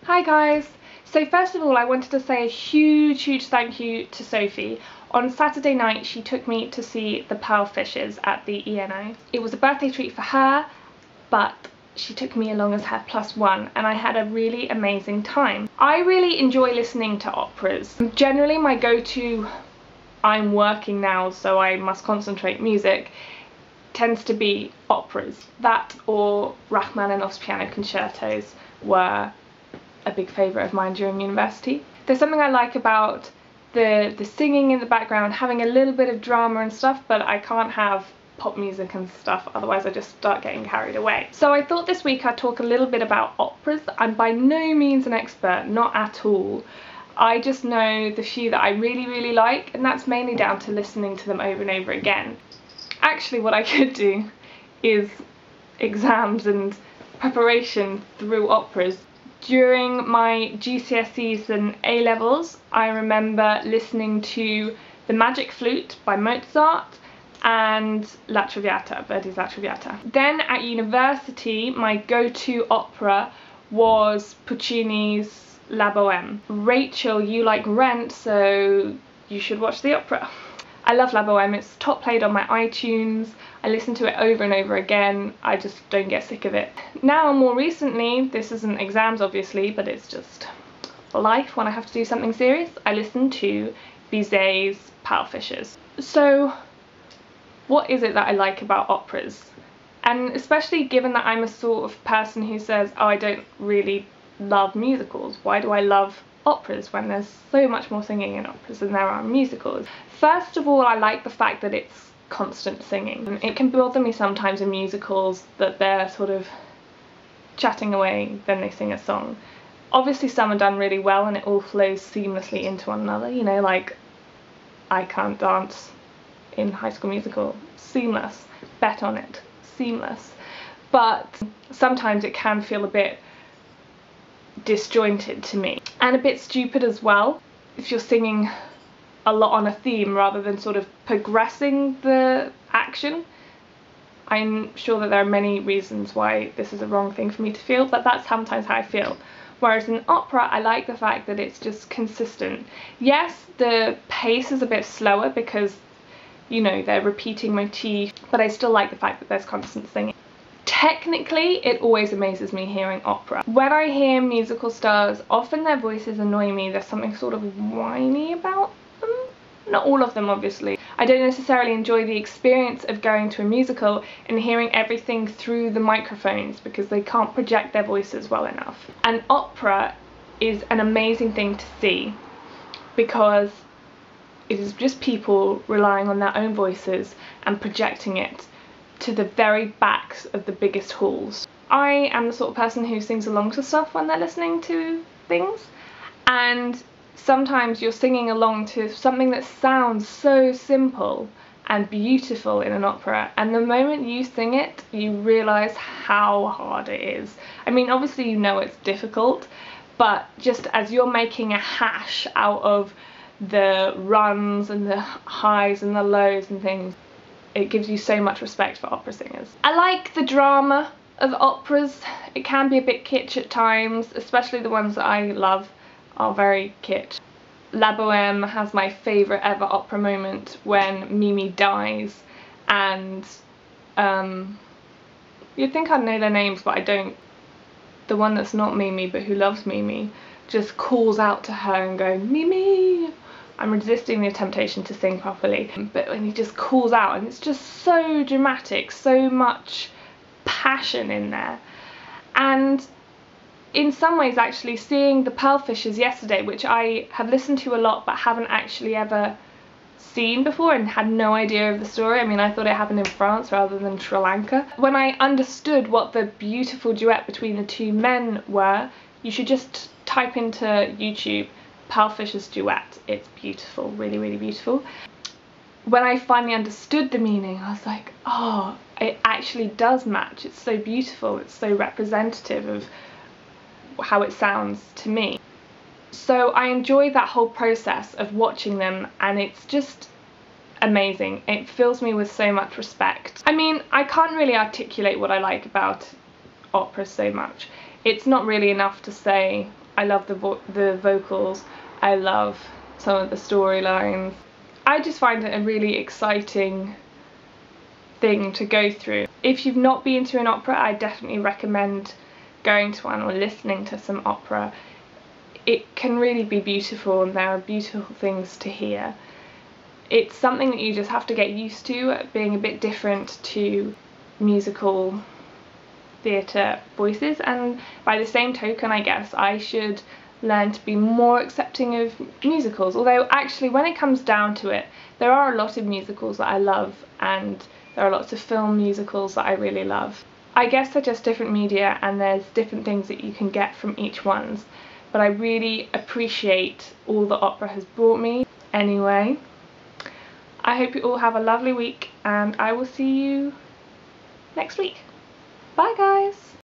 Hi guys! So first of all I wanted to say a huge thank you to Sophie. On Saturday night she took me to see the Pearlfishes at the ENO. It was a birthday treat for her, but she took me along as her +1 and I had a really amazing time. I really enjoy listening to operas. Generally my go-to, I'm working now so I must concentrate music, tends to be operas. That or Rachmaninoff's piano concertos were a big favourite of mine during university. There's something I like about the singing in the background, having a little bit of drama and stuff, but I can't have pop music and stuff, otherwise I just start getting carried away. So I thought this week I'd talk a little bit about operas. I'm by no means an expert, not at all. I just know the few that I really like, and that's mainly down to listening to them over and over again. Actually what I could do is exams and preparation through operas. During my GCSEs and A-levels, I remember listening to The Magic Flute by Mozart and La Traviata, Verdi's La Traviata. Then at university, my go-to opera was Puccini's La Bohème. Rachel, you like Rent, so you should watch the opera. I love La Bohème, it's top played on my iTunes, I listen to it over and over again, I just don't get sick of it. Now more recently, this isn't exams obviously, but it's just life when I have to do something serious, I listen to Bizet's Pearlfishes. So what is it that I like about operas? And especially given that I'm a sort of person who says, oh, I don't really love musicals, why do I love operas when there's so much more singing in operas than there are in musicals? First of all, I like the fact that it's constant singing. It can bother me sometimes in musicals that they're sort of chatting away, then they sing a song. Obviously some are done really well and it all flows seamlessly into one another, you know, like I Can't Dance in High School Musical, seamless, bet on it, seamless. But sometimes it can feel a bit disjointed to me and a bit stupid as well if you're singing a lot on a theme rather than sort of progressing the action. I'm sure that there are many reasons why this is a wrong thing for me to feel, but that's sometimes how I feel. Whereas in opera I like the fact that it's just consistent. Yes, the pace is a bit slower because, you know, they're repeating motifs, but I still like the fact that there's constant singing. Technically, it always amazes me hearing opera. When I hear musical stars, often their voices annoy me. There's something sort of whiny about them. Not all of them, obviously. I don't necessarily enjoy the experience of going to a musical and hearing everything through the microphones because they can't project their voices well enough. And opera is an amazing thing to see because it is just people relying on their own voices and projecting it to the very backs of the biggest halls. I am the sort of person who sings along to stuff when they're listening to things, and sometimes you're singing along to something that sounds so simple and beautiful in an opera, and the moment you sing it you realise how hard it is. I mean, obviously you know it's difficult, but just as you're making a hash out of the runs and the highs and the lows and things, it gives you so much respect for opera singers. I like the drama of operas. It can be a bit kitsch at times, especially the ones that I love are very kitsch. La Bohème has my favourite ever opera moment when Mimi dies, and you'd think I'd know their names but I don't. The one that's not Mimi but who loves Mimi just calls out to her and goes, Mimi! I'm resisting the temptation to sing properly, but when he just calls out, and it's just so dramatic, so much passion in there. And in some ways actually seeing the Pearlfishes yesterday, which I have listened to a lot but haven't actually ever seen before and had no idea of the story. I mean, I thought it happened in France rather than Sri Lanka. When I understood what the beautiful duet between the two men were, you should just type into YouTube Pearlfishes duet. It's beautiful, really beautiful. When I finally understood the meaning, I was like, oh, it actually does match. It's so beautiful, it's so representative of how it sounds to me. So I enjoy that whole process of watching them, and it's just amazing. It fills me with so much respect. I mean, I can't really articulate what I like about opera so much. It's not really enough to say I love the vocals, I love some of the storylines. I just find it a really exciting thing to go through. If you've not been to an opera, I definitely recommend going to one or listening to some opera. It can really be beautiful and there are beautiful things to hear. It's something that you just have to get used to, being a bit different to musical theatre voices, and by the same token I guess I should learn to be more accepting of musicals, although actually when it comes down to it there are a lot of musicals that I love and there are lots of film musicals that I really love. I guess they're just different media and there's different things that you can get from each ones, but I really appreciate all that opera has brought me. Anyway, I hope you all have a lovely week and I will see you next week. Bye guys!